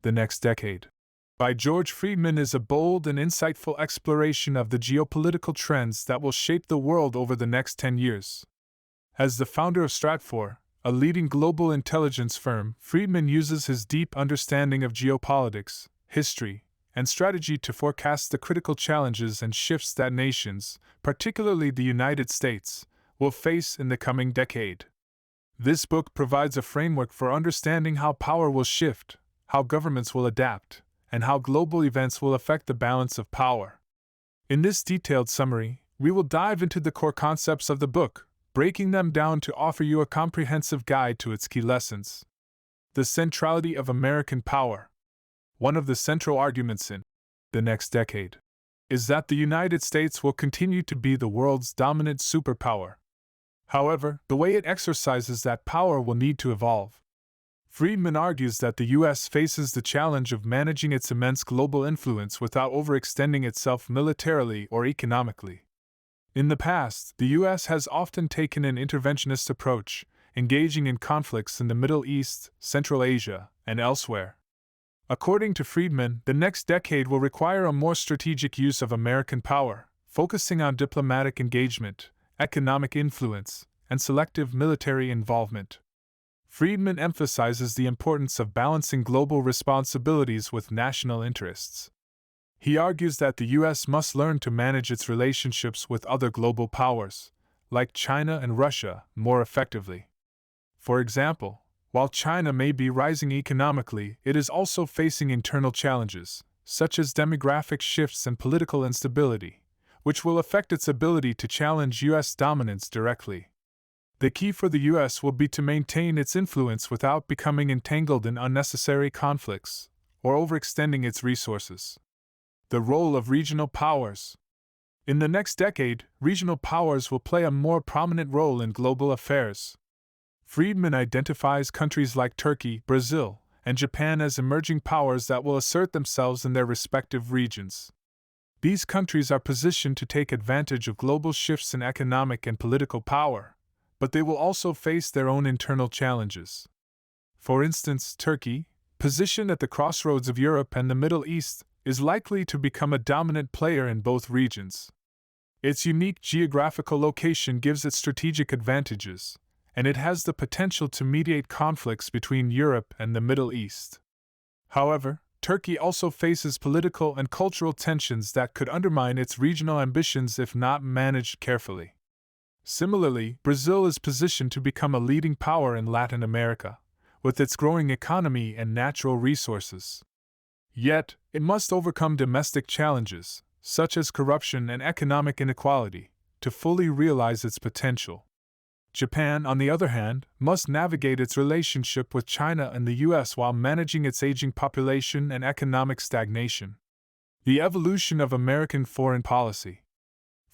The Next Decade, by George Friedman, is a bold and insightful exploration of the geopolitical trends that will shape the world over the next 10 years. As the founder of Stratfor, a leading global intelligence firm, Friedman uses his deep understanding of geopolitics, history, and strategy to forecast the critical challenges and shifts that nations, particularly the United States, will face in the coming decade. This book provides a framework for understanding how power will shift, how governments will adapt, and how global events will affect the balance of power. In this detailed summary, we will dive into the core concepts of the book, breaking them down to offer you a comprehensive guide to its key lessons. The centrality of American power. One of the central arguments in The Next Decade is that the United States will continue to be the world's dominant superpower. However, the way it exercises that power will need to evolve. Friedman argues that the U.S. faces the challenge of managing its immense global influence without overextending itself militarily or economically. In the past, the U.S. has often taken an interventionist approach, engaging in conflicts in the Middle East, Central Asia, and elsewhere. According to Friedman, the next decade will require a more strategic use of American power, focusing on diplomatic engagement, economic influence, and selective military involvement. Friedman emphasizes the importance of balancing global responsibilities with national interests. He argues that the U.S. must learn to manage its relationships with other global powers, like China and Russia, more effectively. For example, while China may be rising economically, it is also facing internal challenges, such as demographic shifts and political instability, which will affect its ability to challenge U.S. dominance directly. The key for the U.S. will be to maintain its influence without becoming entangled in unnecessary conflicts or overextending its resources. The role of regional powers. In the next decade, regional powers will play a more prominent role in global affairs. Friedman identifies countries like Turkey, Brazil, and Japan as emerging powers that will assert themselves in their respective regions. These countries are positioned to take advantage of global shifts in economic and political power, but they will also face their own internal challenges. For instance, Turkey, positioned at the crossroads of Europe and the Middle East, is likely to become a dominant player in both regions. Its unique geographical location gives it strategic advantages, and it has the potential to mediate conflicts between Europe and the Middle East. However, Turkey also faces political and cultural tensions that could undermine its regional ambitions if not managed carefully. Similarly, Brazil is positioned to become a leading power in Latin America, with its growing economy and natural resources. Yet, it must overcome domestic challenges, such as corruption and economic inequality, to fully realize its potential. Japan, on the other hand, must navigate its relationship with China and the U.S. while managing its aging population and economic stagnation. The evolution of American foreign policy.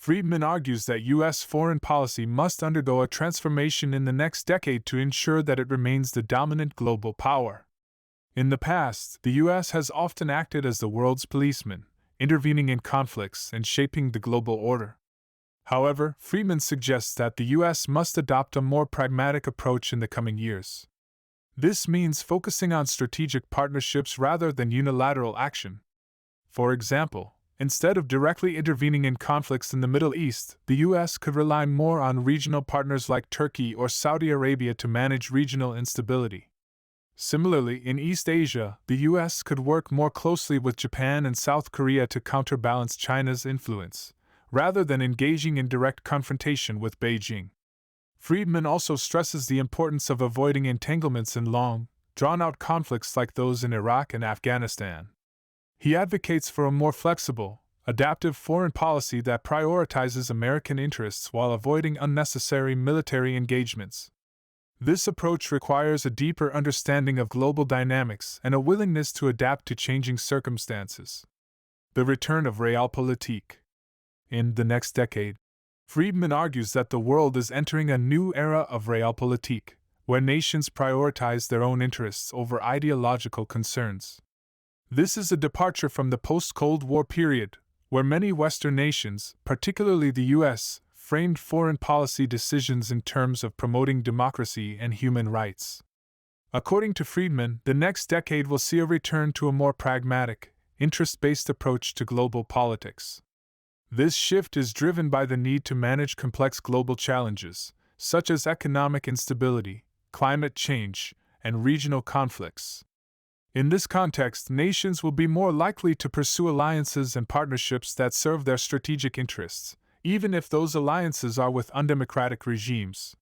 Friedman argues that U.S. foreign policy must undergo a transformation in the next decade to ensure that it remains the dominant global power. In the past, the U.S. has often acted as the world's policeman, intervening in conflicts and shaping the global order. However, Friedman suggests that the U.S. must adopt a more pragmatic approach in the coming years. This means focusing on strategic partnerships rather than unilateral action. For example, instead of directly intervening in conflicts in the Middle East, the U.S. could rely more on regional partners like Turkey or Saudi Arabia to manage regional instability. Similarly, in East Asia, the U.S. could work more closely with Japan and South Korea to counterbalance China's influence, rather than engaging in direct confrontation with Beijing. Friedman also stresses the importance of avoiding entanglements in long, drawn-out conflicts like those in Iraq and Afghanistan. He advocates for a more flexible, adaptive foreign policy that prioritizes American interests while avoiding unnecessary military engagements. This approach requires a deeper understanding of global dynamics and a willingness to adapt to changing circumstances. The return of realpolitik. In The Next Decade, Friedman argues that the world is entering a new era of realpolitik, where nations prioritize their own interests over ideological concerns. This is a departure from the post-Cold War period, where many Western nations, particularly the U.S., framed foreign policy decisions in terms of promoting democracy and human rights. According to Friedman, the next decade will see a return to a more pragmatic, interest-based approach to global politics. This shift is driven by the need to manage complex global challenges, such as economic instability, climate change, and regional conflicts. In this context, nations will be more likely to pursue alliances and partnerships that serve their strategic interests, even if those alliances are with undemocratic regimes.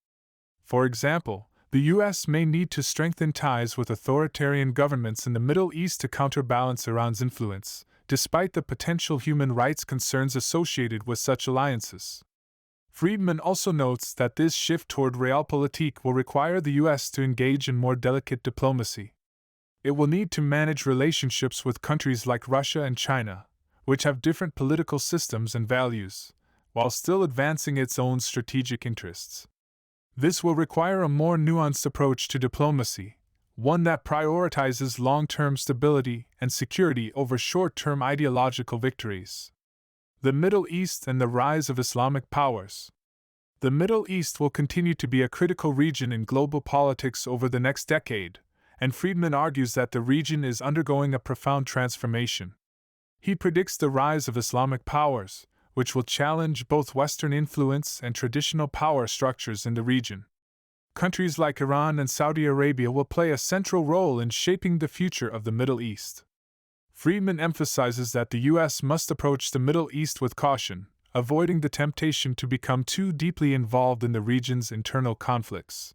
For example, the U.S. may need to strengthen ties with authoritarian governments in the Middle East to counterbalance Iran's influence, despite the potential human rights concerns associated with such alliances. Friedman also notes that this shift toward realpolitik will require the U.S. to engage in more delicate diplomacy. It will need to manage relationships with countries like Russia and China, which have different political systems and values, while still advancing its own strategic interests. This will require a more nuanced approach to diplomacy, one that prioritizes long-term stability and security over short-term ideological victories. The Middle East and the rise of Islamic powers. The Middle East will continue to be a critical region in global politics over the next decade, and Friedman argues that the region is undergoing a profound transformation. He predicts the rise of Islamic powers, which will challenge both Western influence and traditional power structures in the region. Countries like Iran and Saudi Arabia will play a central role in shaping the future of the Middle East. Friedman emphasizes that the U.S. must approach the Middle East with caution, avoiding the temptation to become too deeply involved in the region's internal conflicts.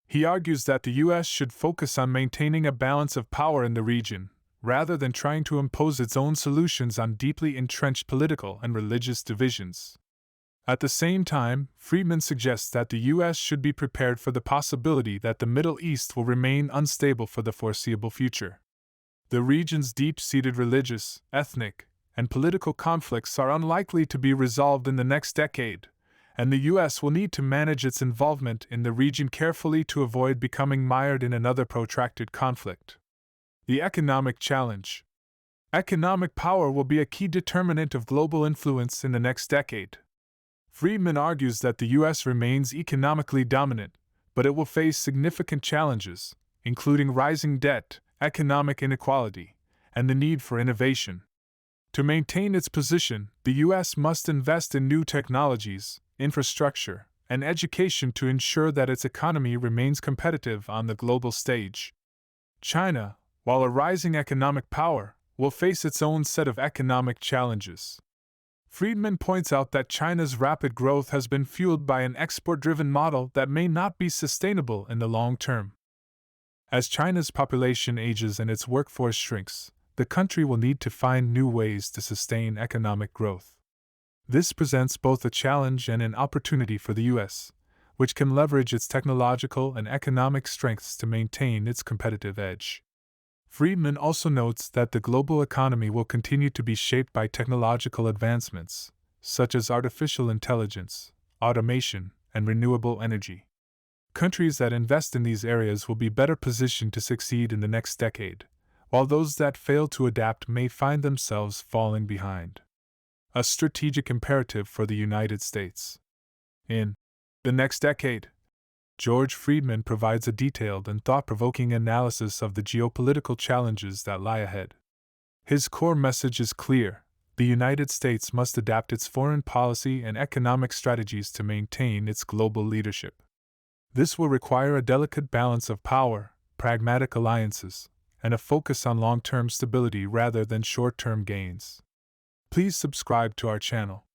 He argues that the U.S. should focus on maintaining a balance of power in the region, rather than trying to impose its own solutions on deeply entrenched political and religious divisions. At the same time, Friedman suggests that the U.S. should be prepared for the possibility that the Middle East will remain unstable for the foreseeable future. The region's deep-seated religious, ethnic, and political conflicts are unlikely to be resolved in the next decade, and the U.S. will need to manage its involvement in the region carefully to avoid becoming mired in another protracted conflict. The economic challenge. Economic power will be a key determinant of global influence in the next decade. Friedman argues that the U.S. remains economically dominant, but it will face significant challenges, including rising debt, economic inequality, and the need for innovation. To maintain its position, the U.S. must invest in new technologies, infrastructure, and education to ensure that its economy remains competitive on the global stage. China, while a rising economic power, will face its own set of economic challenges. Friedman points out that China's rapid growth has been fueled by an export-driven model that may not be sustainable in the long term. As China's population ages and its workforce shrinks, the country will need to find new ways to sustain economic growth. This presents both a challenge and an opportunity for the U.S., which can leverage its technological and economic strengths to maintain its competitive edge. Friedman also notes that the global economy will continue to be shaped by technological advancements, such as artificial intelligence, automation, and renewable energy. Countries that invest in these areas will be better positioned to succeed in the next decade, while those that fail to adapt may find themselves falling behind. A strategic imperative for the United States. In the next decade, George Friedman provides a detailed and thought-provoking analysis of the geopolitical challenges that lie ahead. His core message is clear: the United States must adapt its foreign policy and economic strategies to maintain its global leadership. This will require a delicate balance of power, pragmatic alliances, and a focus on long-term stability rather than short-term gains. Please subscribe to our channel.